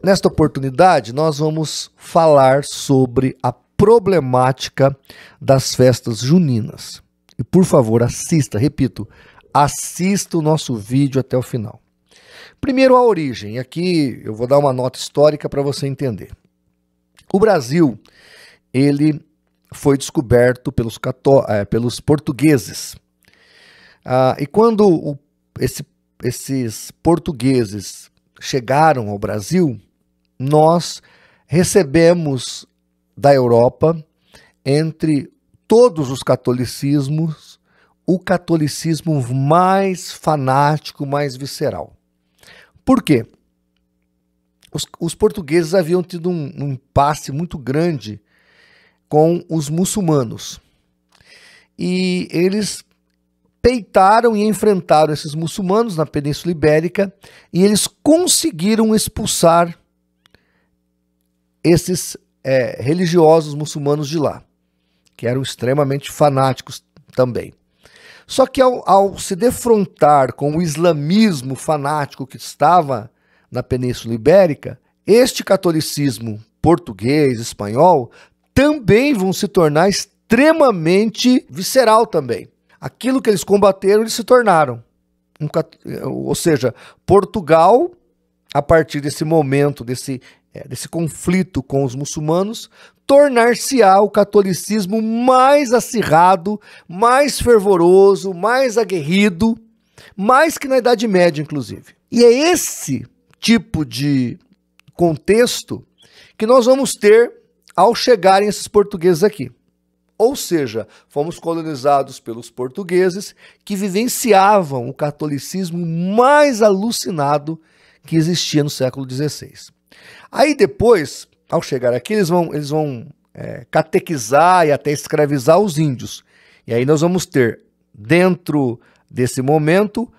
Nesta oportunidade, nós vamos falar sobre a problemática das festas juninas. E, por favor, assista, repito, assista o nosso vídeo até o final. Primeiro, a origem. Aqui eu vou dar uma nota histórica para você entender. O Brasil, ele foi descoberto pelos portugueses. E quando esses portugueses chegaram ao Brasil, nós recebemos da Europa, entre todos os catolicismos, o catolicismo mais fanático, mais visceral. Por quê? Os portugueses haviam tido um impasse muito grande com os muçulmanos. E eles peitaram e enfrentaram esses muçulmanos na Península Ibérica e eles conseguiram expulsar esses religiosos muçulmanos de lá, que eram extremamente fanáticos também. Só que ao se defrontar com o islamismo fanático que estava na Península Ibérica, este catolicismo português, espanhol, também vão se tornar extremamente visceral também. Aquilo que eles combateram, eles se tornaram. Ou seja, Portugal, a partir desse momento, desse conflito com os muçulmanos, tornar-se-á o catolicismo mais acirrado, mais fervoroso, mais aguerrido, mais que na Idade Média, inclusive. E é esse tipo de contexto que nós vamos ter ao chegarem esses portugueses aqui. Ou seja, fomos colonizados pelos portugueses que vivenciavam o catolicismo mais alucinado que existia no século XVI. Aí depois, ao chegar aqui, eles vão catequizar e até escravizar os índios. E aí nós vamos ter, dentro desse momento,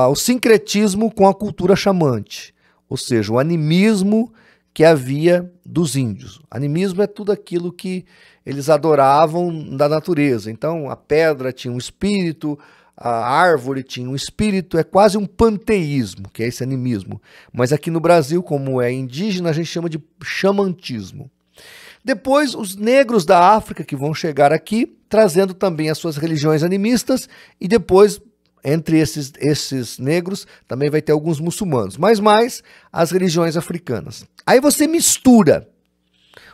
o sincretismo com a cultura xamante, ou seja, o animismo que havia dos índios. Animismo é tudo aquilo que eles adoravam da natureza. Então, a pedra tinha um espírito, a árvore tinha um espírito, é quase um panteísmo, que é esse animismo. Mas aqui no Brasil, como é indígena, a gente chama de xamantismo. Depois, os negros da África que vão chegar aqui, trazendo também as suas religiões animistas, e depois, entre esses negros, também vai ter alguns muçulmanos, mas mais as religiões africanas. Aí você mistura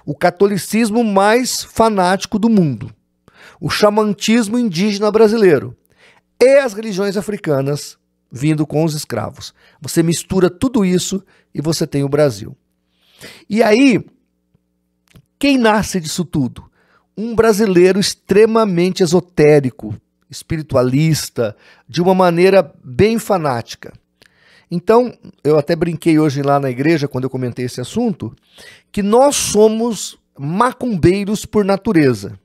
o catolicismo mais fanático do mundo, o xamantismo indígena brasileiro e as religiões africanas vindo com os escravos. Você mistura tudo isso e você tem o Brasil. E aí, quem nasce disso tudo? Um brasileiro extremamente esotérico, espiritualista, de uma maneira bem fanática. Então, eu até brinquei hoje lá na igreja, quando eu comentei esse assunto, que nós somos macumbeiros por natureza.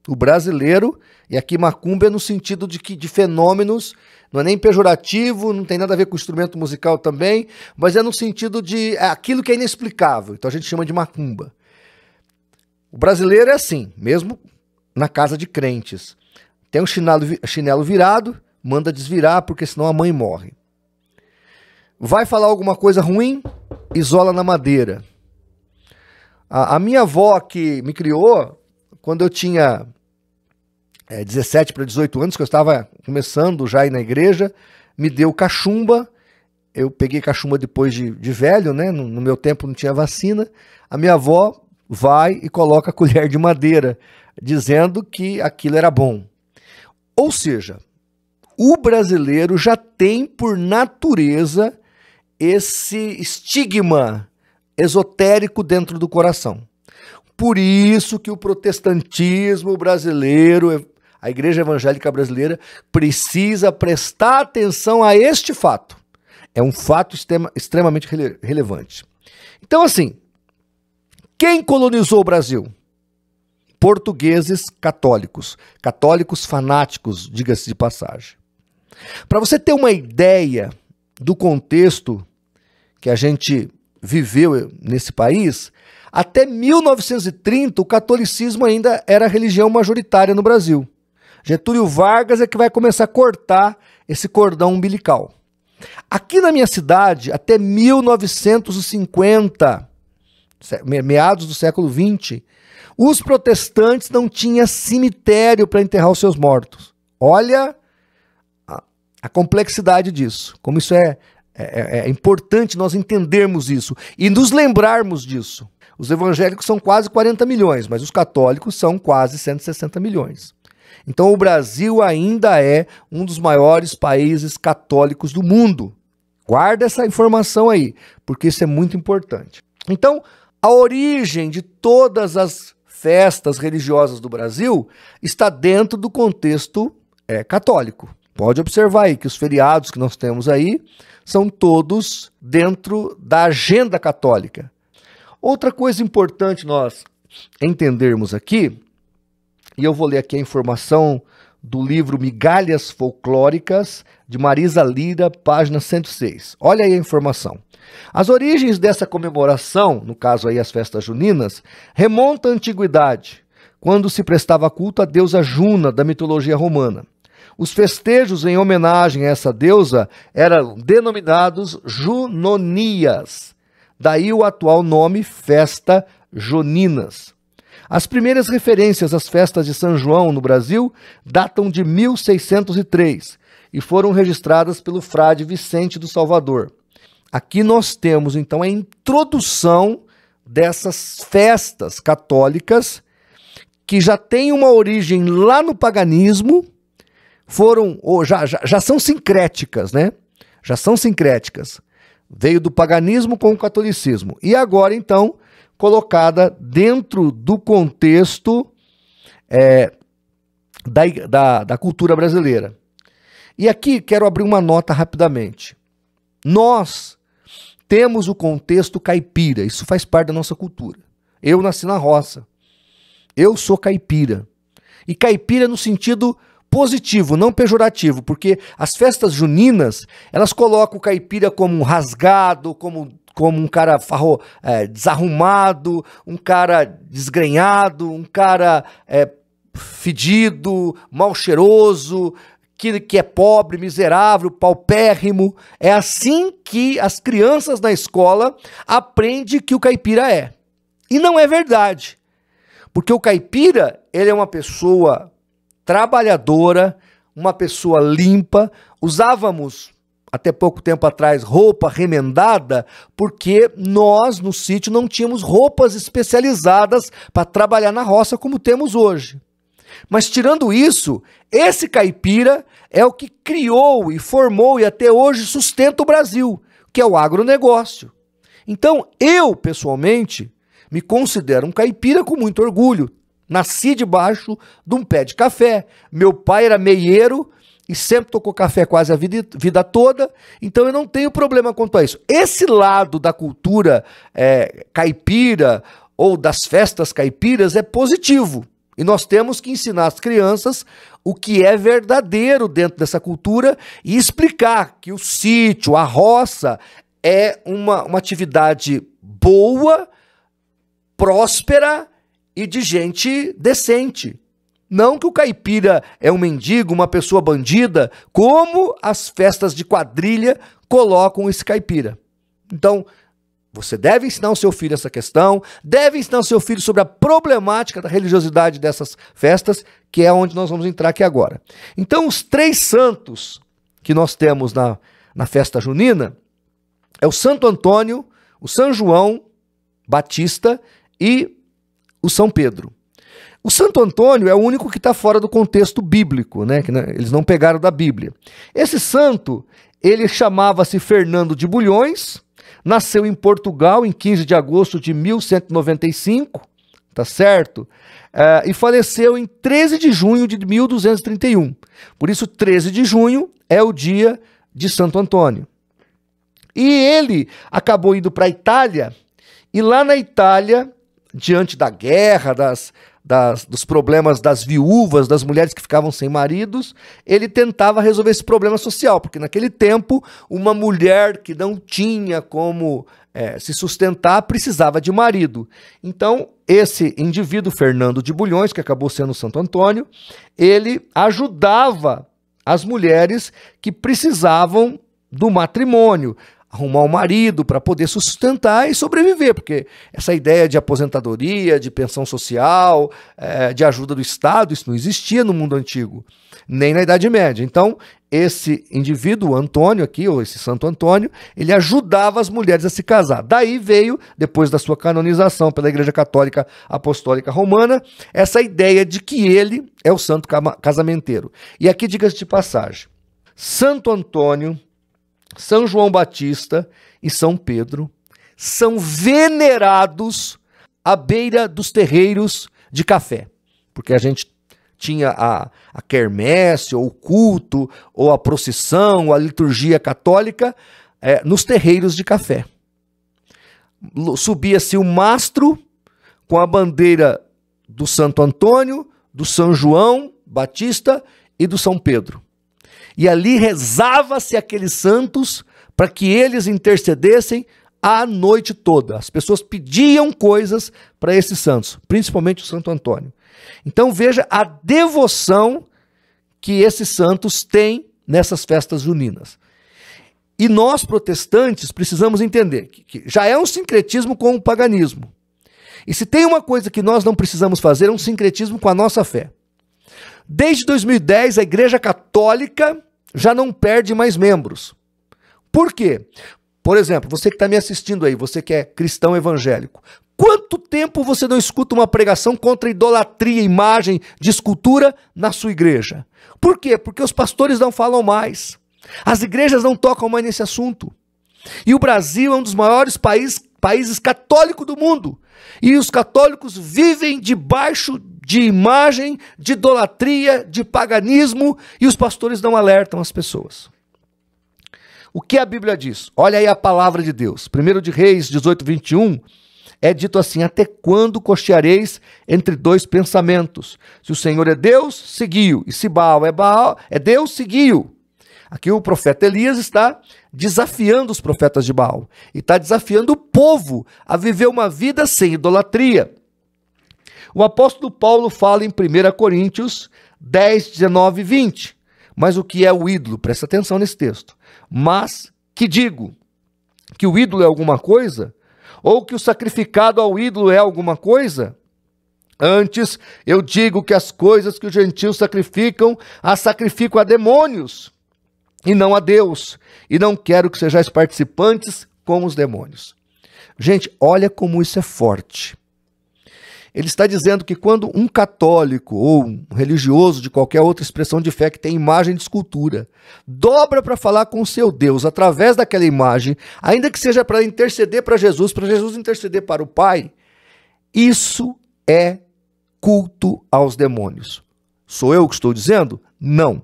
O brasileiro, e aqui macumba é no sentido de fenômenos, não é nem pejorativo, não tem nada a ver com instrumento musical também, mas é no sentido de aquilo que é inexplicável. Então a gente chama de macumba. O brasileiro é assim, mesmo na casa de crentes. Tem um chinelo virado, manda desvirar, porque senão a mãe morre. Vai falar alguma coisa ruim, isola na madeira. A minha avó que me criou, quando eu tinha 17 para 18 anos, que eu estava começando já a ir na igreja, me deu cachumba. Eu peguei cachumba depois de velho, né? No meu tempo não tinha vacina. A minha avó vai e coloca a colher de madeira, dizendo que aquilo era bom. Ou seja, o brasileiro já tem por natureza esse estigma esotérico dentro do coração. Por isso que o protestantismo brasileiro, a igreja evangélica brasileira, precisa prestar atenção a este fato. É um fato extremamente relevante. Então, assim, quem colonizou o Brasil? Portugueses católicos. Católicos fanáticos, diga-se de passagem. Para você ter uma ideia do contexto que a gente viveu nesse país, até 1930 o catolicismo ainda era a religião majoritária no Brasil. Getúlio Vargas é que vai começar a cortar esse cordão umbilical. Aqui na minha cidade, até 1950, meados do século XX, os protestantes não tinham cemitério para enterrar os seus mortos. Olha a complexidade disso, como isso é importante nós entendermos isso e nos lembrarmos disso. Os evangélicos são quase 40 milhões, mas os católicos são quase 160 milhões. Então o Brasil ainda é um dos maiores países católicos do mundo. Guarda essa informação aí, porque isso é muito importante. Então, a origem de todas as festas religiosas do Brasil está dentro do contexto católico. Pode observar aí que os feriados que nós temos aí são todos dentro da agenda católica. Outra coisa importante nós entendermos aqui, e eu vou ler aqui a informação do livro Migalhas Folclóricas, de Marisa Lira, página 106. Olha aí a informação. As origens dessa comemoração, no caso aí as festas juninas, remontam à antiguidade, quando se prestava culto à deusa Juna, da mitologia romana. Os festejos em homenagem a essa deusa eram denominados junonias, daí o atual nome Festa Joninas. As primeiras referências às festas de São João no Brasil datam de 1603 e foram registradas pelo frade Vicente do Salvador. Aqui nós temos então a introdução dessas festas católicas que já têm uma origem lá no paganismo, já são sincréticas, né? Já são sincréticas. Veio do paganismo com o catolicismo. E agora, então, colocada dentro do contexto da cultura brasileira. E aqui quero abrir uma nota rapidamente. Nós temos o contexto caipira, isso faz parte da nossa cultura. Eu nasci na roça. Eu sou caipira. E caipira no sentido positivo, não pejorativo, porque as festas juninas, elas colocam o caipira como um rasgado, como um cara desarrumado, um cara desgrenhado, um cara fedido, mal cheiroso, que é pobre, miserável, paupérrimo. É assim que as crianças na escola aprendem que o caipira é. E não é verdade. Porque o caipira, ele é uma pessoa trabalhadora, uma pessoa limpa. Usávamos, até pouco tempo atrás, roupa remendada, porque nós, no sítio, não tínhamos roupas especializadas para trabalhar na roça como temos hoje. Mas tirando isso, esse caipira é o que criou e formou e até hoje sustenta o Brasil, que é o agronegócio. Então, eu, pessoalmente, me considero um caipira com muito orgulho. Nasci debaixo de um pé de café. Meu pai era meieiro e sempre tocou café quase a vida toda, então eu não tenho problema quanto a isso. Esse lado da cultura caipira ou das festas caipiras é positivo. E nós temos que ensinar as crianças o que é verdadeiro dentro dessa cultura e explicar que o sítio, a roça, é uma atividade boa, próspera e de gente decente. Não que o caipira é um mendigo, uma pessoa bandida, como as festas de quadrilha colocam esse caipira. Então, você deve ensinar o seu filho essa questão, deve ensinar o seu filho sobre a problemática da religiosidade dessas festas, que é onde nós vamos entrar aqui agora. Então, os 3 santos que nós temos na festa junina é o Santo Antônio, o São João Batista e o São Pedro. O Santo Antônio é o único que está fora do contexto bíblico, né? Que eles não pegaram da Bíblia. Esse santo, ele chamava-se Fernando de Bulhões, nasceu em Portugal em 15 de agosto de 1195, tá certo? E faleceu em 13 de junho de 1231. Por isso, 13 de junho é o dia de Santo Antônio. E ele acabou indo para a Itália, e lá na Itália, diante da guerra, dos problemas das viúvas, das mulheres que ficavam sem maridos, ele tentava resolver esse problema social, porque naquele tempo, uma mulher que não tinha como se sustentar precisava de marido. Então, esse indivíduo, Fernando de Bulhões, que acabou sendo Santo Antônio, ele ajudava as mulheres que precisavam do matrimônio, arrumar um marido para poder sustentar e sobreviver, porque essa ideia de aposentadoria, de pensão social, de ajuda do Estado, isso não existia no mundo antigo, nem na Idade Média. Então, esse indivíduo, Antônio aqui, ou esse Santo Antônio, ele ajudava as mulheres a se casar. Daí veio, depois da sua canonização pela Igreja Católica Apostólica Romana, essa ideia de que ele é o santo casamenteiro. E aqui, diga-se de passagem, Santo Antônio, São João Batista e São Pedro são venerados à beira dos terreiros de café, porque a gente tinha a quermesse, ou o culto, ou a procissão, ou a liturgia católica nos terreiros de café. Subia-se o mastro com a bandeira do Santo Antônio, do São João Batista e do São Pedro. E ali rezava-se aqueles santos para que eles intercedessem a noite toda. As pessoas pediam coisas para esses santos, principalmente o Santo Antônio. Então veja a devoção que esses santos têm nessas festas juninas. E nós, protestantes, precisamos entender que já é um sincretismo com o paganismo. E se tem uma coisa que nós não precisamos fazer, é um sincretismo com a nossa fé. Desde 2010, a Igreja Católica já não perde mais membros. Por quê? Por exemplo, você que está me assistindo aí, você que é cristão evangélico, quanto tempo você não escuta uma pregação contra idolatria, imagem de escultura na sua igreja? Por quê? Porque os pastores não falam mais. As igrejas não tocam mais nesse assunto. E o Brasil é um dos maiores países católicos do mundo. E os católicos vivem debaixo de imagem, de idolatria, de paganismo, e os pastores não alertam as pessoas. O que a Bíblia diz? Olha aí a palavra de Deus. 1 de Reis 18, 21, é dito assim: até quando cocheareis entre dois pensamentos? Se o Senhor é Deus, seguiu, e se Baal é Deus, seguiu. Aqui o profeta Elias está desafiando os profetas de Baal, e está desafiando o povo a viver uma vida sem idolatria. O apóstolo Paulo fala em 1 Coríntios 10, 19 e 20. Mas o que é o ídolo? Presta atenção nesse texto. Mas que digo? Que o ídolo é alguma coisa? Ou que o sacrificado ao ídolo é alguma coisa? Antes, eu digo que as coisas que os gentios sacrificam, as sacrifico a demônios, e não a Deus. E não quero que sejais participantes com os demônios. Gente, olha como isso é forte. Ele está dizendo que quando um católico ou um religioso de qualquer outra expressão de fé que tem imagem de escultura, dobra para falar com o seu Deus através daquela imagem, ainda que seja para interceder para Jesus interceder para o Pai, isso é culto aos demônios. Sou eu que estou dizendo? Não.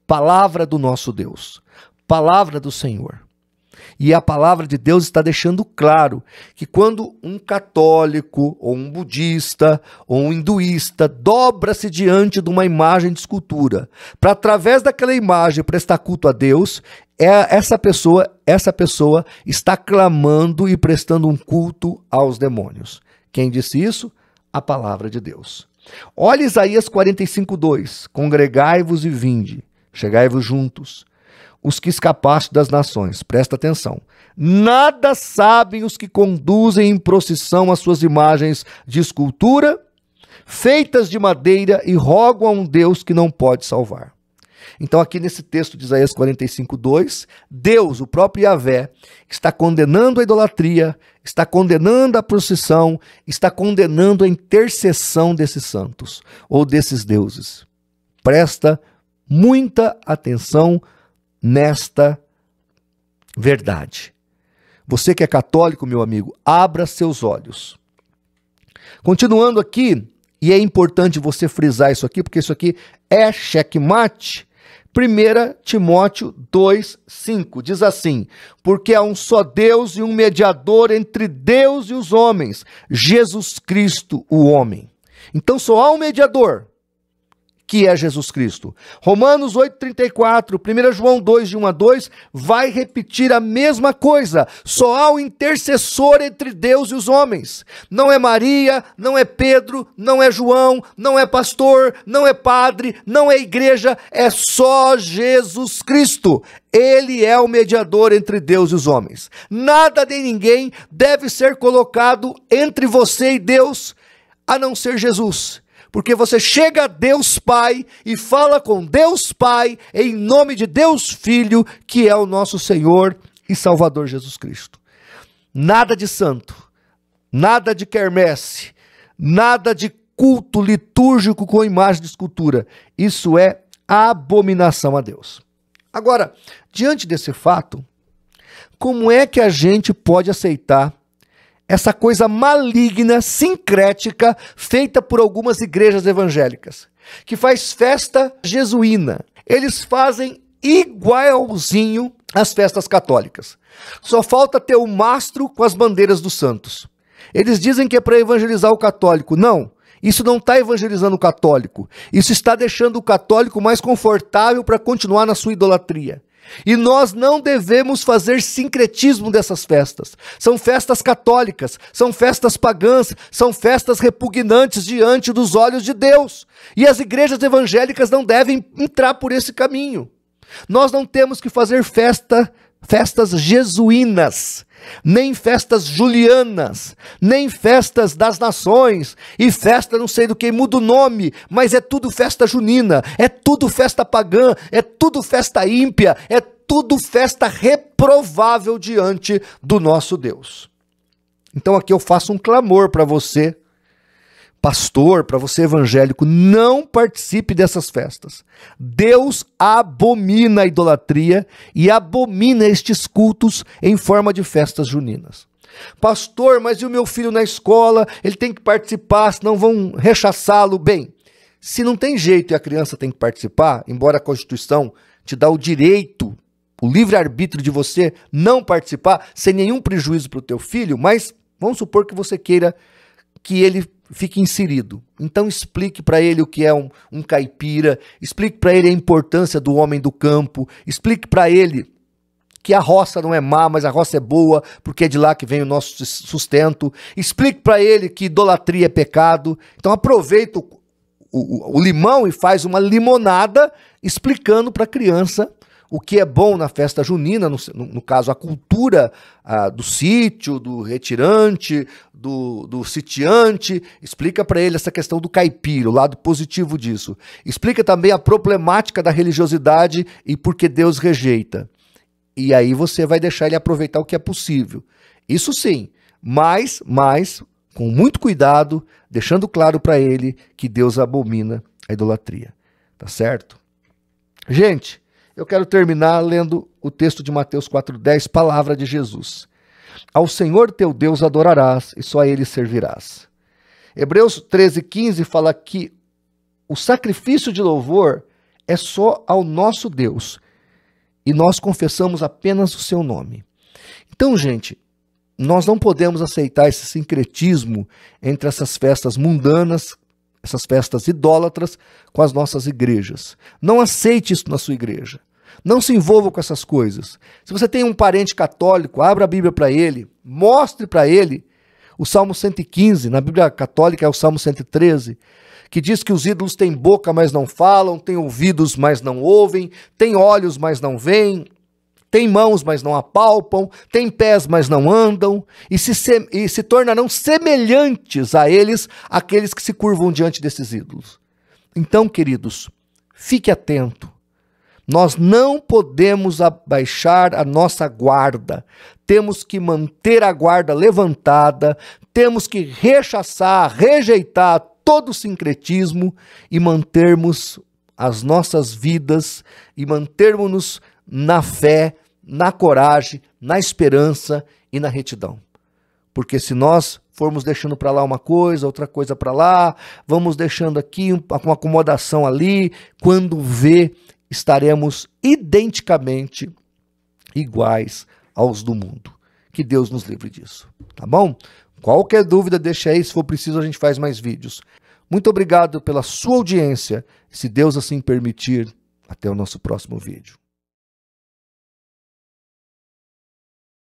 Palavra do nosso Deus. Palavra do Senhor. E a palavra de Deus está deixando claro que quando um católico, ou um budista, ou um hinduísta dobra-se diante de uma imagem de escultura, para através daquela imagem prestar culto a Deus, essa pessoa está clamando e prestando um culto aos demônios. Quem disse isso? A palavra de Deus. Olha Isaías 45:2. Congregai-vos e vinde, chegai-vos juntos, os que escapaste das nações. Presta atenção. Nada sabem os que conduzem em procissão as suas imagens de escultura, feitas de madeira, e rogam a um Deus que não pode salvar. Então aqui nesse texto de Isaías 45:2, Deus, o próprio Yahvé, está condenando a idolatria, está condenando a procissão, está condenando a intercessão desses santos, ou desses deuses. Presta muita atenção nesta verdade. Você que é católico, meu amigo, abra seus olhos. Continuando aqui, e é importante você frisar isso aqui, porque isso aqui é checkmate. 1 Timóteo 2:5 diz assim: porque há um só Deus e um mediador entre Deus e os homens, Jesus Cristo, o homem. Então só há um mediador, que é Jesus Cristo. Romanos 8,34, 1 João 2, de 1 a 2, vai repetir a mesma coisa. Só há um intercessor entre Deus e os homens. Não é Maria, não é Pedro, não é João, não é pastor, não é padre, não é igreja, é só Jesus Cristo. Ele é o mediador entre Deus e os homens. Nada nem ninguém deve ser colocado entre você e Deus, a não ser Jesus. Porque você chega a Deus Pai e fala com Deus Pai em nome de Deus Filho, que é o nosso Senhor e Salvador Jesus Cristo. Nada de santo, nada de quermesse, nada de culto litúrgico com imagem de escultura. Isso é abominação a Deus. Agora, diante desse fato, como é que a gente pode aceitar essa coisa maligna, sincrética, feita por algumas igrejas evangélicas, que faz festa jesuína? Eles fazem igualzinho às festas católicas. Só falta ter o mastro com as bandeiras dos santos. Eles dizem que é para evangelizar o católico. Não, isso não está evangelizando o católico. Isso está deixando o católico mais confortável para continuar na sua idolatria. E nós não devemos fazer sincretismo dessas festas. São festas católicas, são festas pagãs, são festas repugnantes diante dos olhos de Deus. E as igrejas evangélicas não devem entrar por esse caminho. Nós não temos que fazer festas jesuínas, nem festas julianas, nem festas das nações, e festa não sei do que, muda o nome, mas é tudo festa junina, é tudo festa pagã, é tudo festa ímpia, é tudo festa reprovável diante do nosso Deus. Então aqui eu faço um clamor para você, pastor, para você evangélico, não participe dessas festas. Deus abomina a idolatria e abomina estes cultos em forma de festas juninas. Pastor, mas e o meu filho na escola? Ele tem que participar, senão vão rechaçá-lo. Bem, se não tem jeito e a criança tem que participar, embora a Constituição te dá o direito, o livre-arbítrio de você não participar, sem nenhum prejuízo para o teu filho, mas vamos supor que você queira que ele fique inserido. Então explique para ele o que é um caipira, explique para ele a importância do homem do campo, explique para ele que a roça não é má, mas a roça é boa, porque é de lá que vem o nosso sustento. Explique para ele que idolatria é pecado. Então aproveita o limão e faz uma limonada explicando para a criança o que é bom na festa junina, no caso a cultura do sítio, do retirante, do sitiante. Explica para ele essa questão do caipira, o lado positivo disso. Explica também a problemática da religiosidade e por que Deus rejeita. E aí você vai deixar ele aproveitar o que é possível. Isso sim, mas com muito cuidado, deixando claro para ele que Deus abomina a idolatria. Tá certo? Gente, eu quero terminar lendo o texto de Mateus 4,10, palavra de Jesus. Ao Senhor teu Deus adorarás e só a Ele servirás. Hebreus 13,15 fala que o sacrifício de louvor é só ao nosso Deus e nós confessamos apenas o seu nome. Então, gente, nós não podemos aceitar esse sincretismo entre essas festas mundanas, essas festas idólatras, com as nossas igrejas. Não aceite isso na sua igreja. Não se envolva com essas coisas. Se você tem um parente católico, abra a Bíblia para ele, mostre para ele o Salmo 115, na Bíblia católica é o Salmo 113, que diz que os ídolos têm boca, mas não falam, têm ouvidos, mas não ouvem, têm olhos, mas não veem, têm mãos, mas não apalpam, têm pés, mas não andam, e se tornarão semelhantes a eles, aqueles que se curvam diante desses ídolos. Então, queridos, fique atento. Nós não podemos abaixar a nossa guarda, temos que manter a guarda levantada, temos que rechaçar, rejeitar todo o sincretismo e mantermos as nossas vidas e mantermos-nos na fé, na coragem, na esperança e na retidão. Porque se nós formos deixando para lá uma coisa, outra coisa para lá, vamos deixando aqui uma acomodação ali, quando vê, estaremos identicamente iguais aos do mundo. Que Deus nos livre disso, tá bom? Qualquer dúvida, deixa aí, se for preciso a gente faz mais vídeos. Muito obrigado pela sua audiência. Se Deus assim permitir, até o nosso próximo vídeo.